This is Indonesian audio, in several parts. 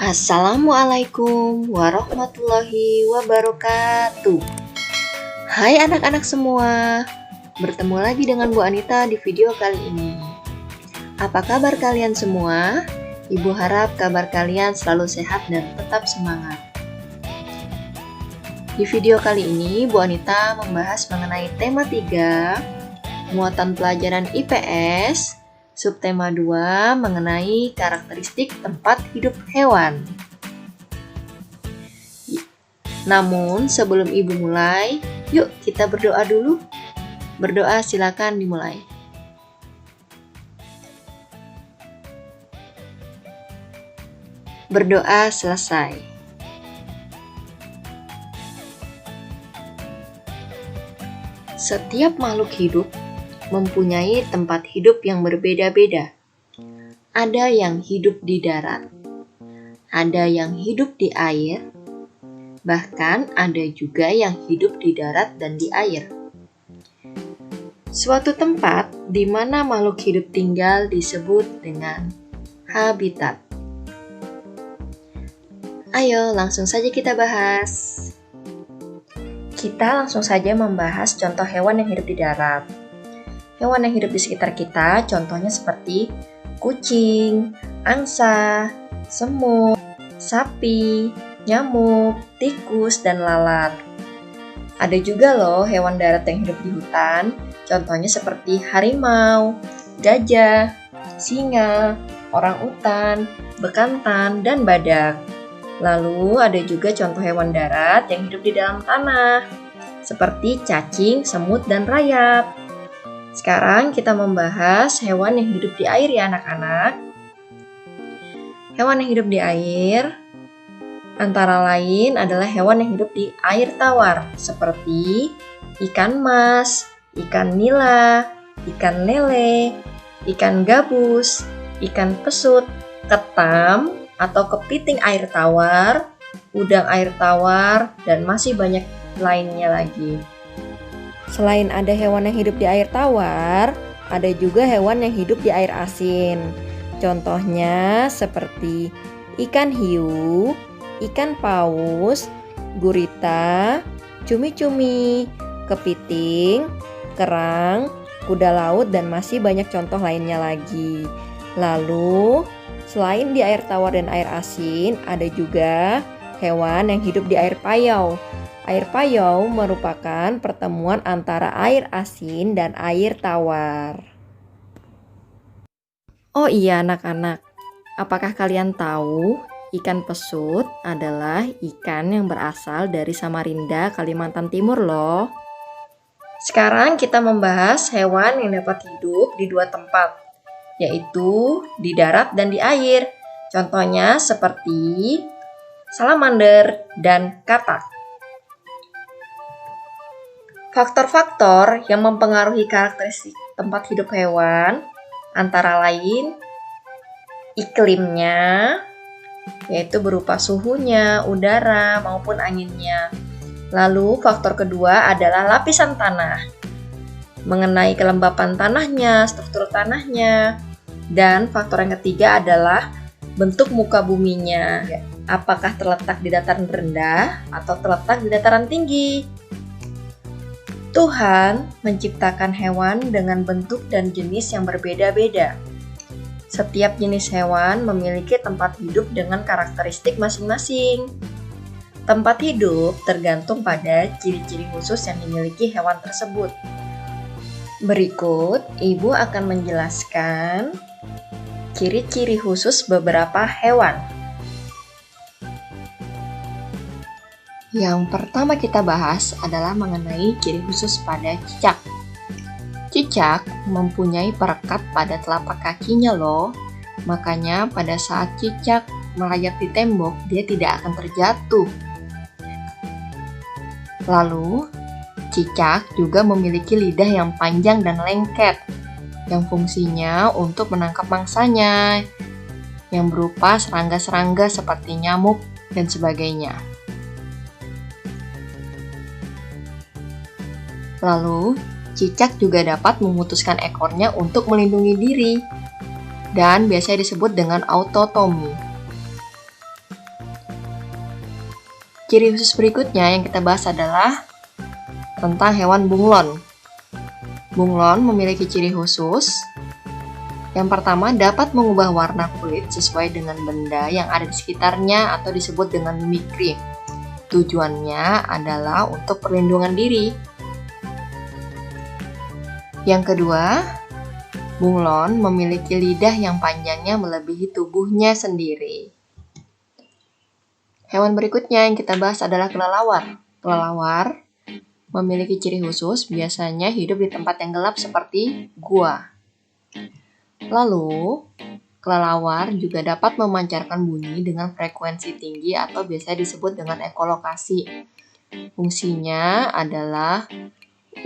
Assalamualaikum warahmatullahi wabarakatuh. Hai anak-anak semua, bertemu lagi dengan Bu Anita di video kali ini. Apa kabar kalian semua? Ibu harap kabar kalian selalu sehat dan tetap semangat. Di video kali ini, Bu Anita membahas mengenai tema 3, muatan pelajaran IPS, subtema 2 mengenai karakteristik tempat hidup hewan. Namun sebelum Ibu mulai, yuk kita berdoa dulu. Berdoa silakan dimulai. Berdoa selesai. Setiap makhluk hidup mempunyai tempat hidup yang berbeda-beda. Ada yang hidup di darat, ada yang hidup di air, bahkan ada juga yang hidup di darat dan di air. Suatu tempat di mana makhluk hidup tinggal disebut dengan habitat. Ayo, langsung saja kita bahas. Kita langsung saja membahas contoh hewan yang hidup di darat. Hewan yang hidup di sekitar kita contohnya seperti kucing, angsa, semut, sapi, nyamuk, tikus, dan lalat. Ada juga loh hewan darat yang hidup di hutan, contohnya seperti harimau, gajah, singa, orangutan, bekantan, dan badak. Lalu ada juga contoh hewan darat yang hidup di dalam tanah, seperti cacing, semut, dan rayap. Sekarang kita membahas hewan yang hidup di air ya anak-anak. Hewan yang hidup di air antara lain adalah hewan yang hidup di air tawar seperti ikan mas, ikan nila, ikan lele, ikan gabus, ikan pesut, ketam atau kepiting air tawar, udang air tawar, dan masih banyak lainnya lagi. Selain ada hewan yang hidup di air tawar, ada juga hewan yang hidup di air asin. Contohnya seperti ikan hiu, ikan paus, gurita, cumi-cumi, kepiting, kerang, kuda laut, dan masih banyak contoh lainnya lagi. Lalu, selain di air tawar dan air asin, ada juga hewan yang hidup di air payau. Air payau merupakan pertemuan antara air asin dan air tawar. Oh iya anak-anak, apakah kalian tahu ikan pesut adalah ikan yang berasal dari Samarinda, Kalimantan Timur loh. Sekarang kita membahas hewan yang dapat hidup di dua tempat, yaitu di darat dan di air. Contohnya seperti salamander dan katak. Faktor-faktor yang mempengaruhi karakteristik tempat hidup hewan antara lain iklimnya, yaitu berupa suhunya, udara, maupun anginnya. Lalu faktor kedua adalah lapisan tanah, mengenai kelembapan tanahnya, struktur tanahnya. Dan faktor yang ketiga adalah bentuk muka buminya, apakah terletak di dataran rendah atau terletak di dataran tinggi. Tuhan menciptakan hewan dengan bentuk dan jenis yang berbeda-beda. Setiap jenis hewan memiliki tempat hidup dengan karakteristik masing-masing. Tempat hidup tergantung pada ciri-ciri khusus yang dimiliki hewan tersebut. Berikut, Ibu akan menjelaskan ciri-ciri khusus beberapa hewan. Yang pertama kita bahas adalah mengenai ciri khusus pada cicak. Cicak mempunyai perekat pada telapak kakinya loh. Makanya pada saat cicak merayap di tembok, dia tidak akan terjatuh. Lalu, cicak juga memiliki lidah yang panjang dan lengket, yang fungsinya untuk menangkap mangsanya, yang berupa serangga-serangga seperti nyamuk dan sebagainya. Lalu, cicak juga dapat memutuskan ekornya untuk melindungi diri, dan biasanya disebut dengan autotomi. Ciri khusus berikutnya yang kita bahas adalah tentang hewan bunglon. Bunglon memiliki ciri khusus. Yang pertama, dapat mengubah warna kulit sesuai dengan benda yang ada di sekitarnya atau disebut dengan mimikri. Tujuannya adalah untuk perlindungan diri. Yang kedua, bunglon memiliki lidah yang panjangnya melebihi tubuhnya sendiri. Hewan berikutnya yang kita bahas adalah kelelawar. Kelelawar memiliki ciri khusus, biasanya hidup di tempat yang gelap seperti gua. Lalu, kelelawar juga dapat memancarkan bunyi dengan frekuensi tinggi atau biasa disebut dengan ekolokasi. Fungsinya adalah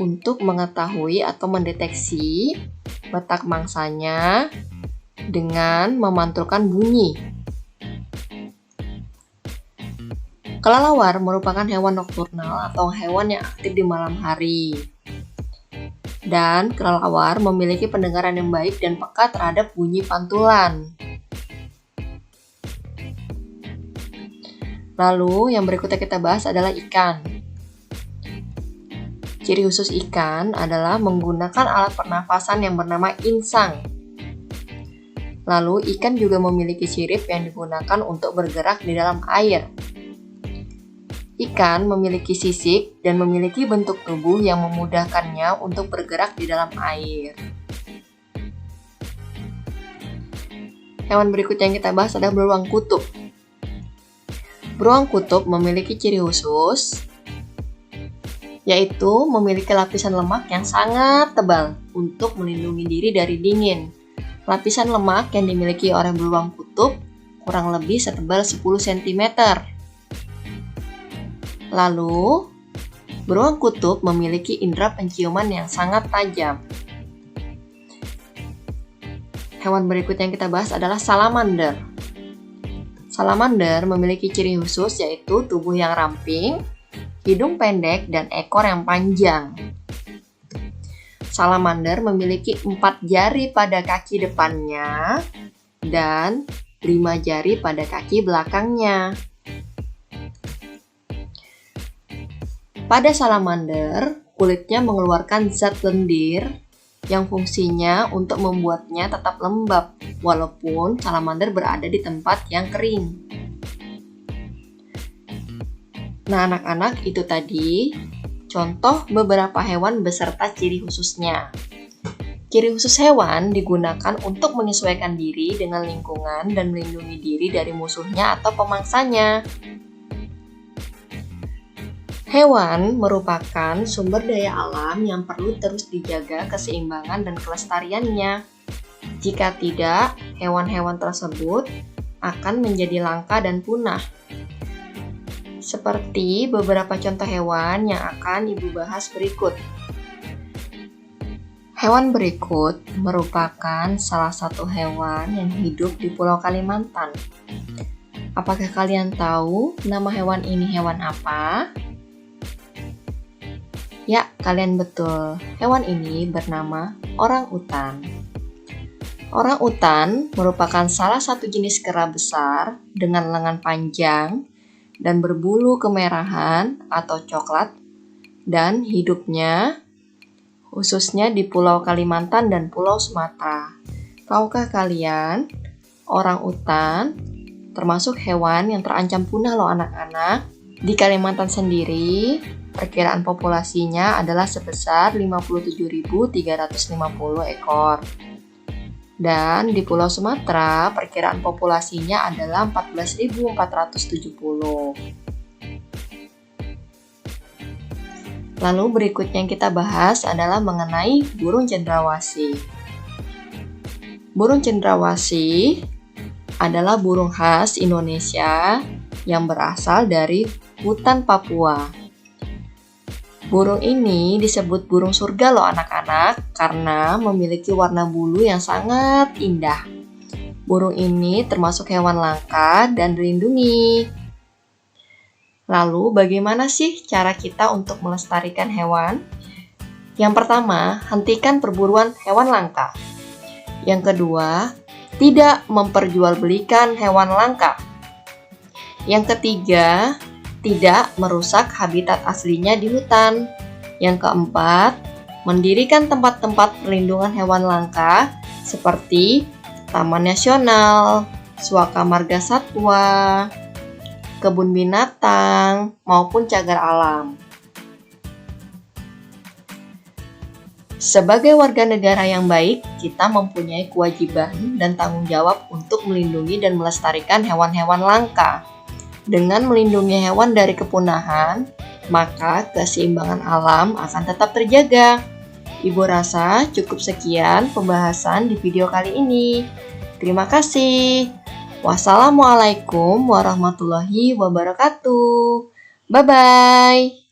untuk mengetahui atau mendeteksi letak mangsanya dengan memantulkan bunyi. Kelelawar merupakan hewan nokturnal atau hewan yang aktif di malam hari. Dan kelelawar memiliki pendengaran yang baik dan peka terhadap bunyi pantulan. Lalu yang berikutnya kita bahas adalah ikan. Ciri khusus ikan adalah menggunakan alat pernafasan yang bernama insang. Lalu ikan juga memiliki sirip yang digunakan untuk bergerak di dalam air. Ikan memiliki sisik dan memiliki bentuk tubuh yang memudahkannya untuk bergerak di dalam air. Hewan berikutnya yang kita bahas adalah beruang kutub. Beruang kutub memiliki ciri khusus, yaitu memiliki lapisan lemak yang sangat tebal untuk melindungi diri dari dingin. Lapisan lemak yang dimiliki oleh beruang kutub kurang lebih setebal 10 cm. Lalu, beruang kutub memiliki indera penciuman yang sangat tajam. Hewan berikutnya yang kita bahas adalah salamander. Salamander memiliki ciri khusus yaitu tubuh yang ramping, hidung pendek, dan ekor yang panjang. Salamander memiliki 4 jari pada kaki depannya dan 5 jari pada kaki belakangnya. Pada salamander, kulitnya mengeluarkan zat lendir yang fungsinya untuk membuatnya tetap lembab walaupun salamander berada di tempat yang kering. Nah, anak-anak, itu tadi contoh beberapa hewan beserta ciri khususnya. Ciri khusus hewan digunakan untuk menyesuaikan diri dengan lingkungan dan melindungi diri dari musuhnya atau pemangsanya. Hewan merupakan sumber daya alam yang perlu terus dijaga keseimbangan dan kelestariannya. Jika tidak, hewan-hewan tersebut akan menjadi langka dan punah. Seperti beberapa contoh hewan yang akan Ibu bahas berikut. Hewan berikut merupakan salah satu hewan yang hidup di Pulau Kalimantan. Apakah kalian tahu nama hewan ini hewan apa? Ya, kalian betul. Hewan ini bernama orang-utan. Orang-utan merupakan salah satu jenis kera besar dengan lengan panjang dan berbulu kemerahan atau coklat dan hidupnya khususnya di Pulau Kalimantan dan Pulau Sumatera. Tahukah kalian, orang-utan termasuk hewan yang terancam punah loh anak-anak. Di Kalimantan sendiri, perkiraan populasinya adalah sebesar 57.350 ekor. Dan di Pulau Sumatera, perkiraan populasinya adalah 14.470. Lalu berikutnya yang kita bahas adalah mengenai burung cendrawasih. Burung cendrawasih adalah burung khas Indonesia yang berasal dari hutan Papua. Burung ini disebut burung surga loh anak-anak karena memiliki warna bulu yang sangat indah. Burung ini termasuk hewan langka dan dilindungi. Lalu bagaimana sih cara kita untuk melestarikan hewan? Yang pertama, hentikan perburuan hewan langka. Yang kedua, tidak memperjualbelikan hewan langka. Yang ketiga, tidak merusak habitat aslinya di hutan. Yang keempat, mendirikan tempat-tempat perlindungan hewan langka seperti Taman Nasional, Suaka Marga Satwa, kebun binatang, maupun cagar alam. Sebagai warga negara yang baik, kita mempunyai kewajiban dan tanggung jawab untuk melindungi dan melestarikan hewan-hewan langka. Dengan melindungi hewan dari kepunahan, maka keseimbangan alam akan tetap terjaga. Ibu rasa cukup sekian pembahasan di video kali ini. Terima kasih. Wassalamualaikum warahmatullahi wabarakatuh. Bye-bye.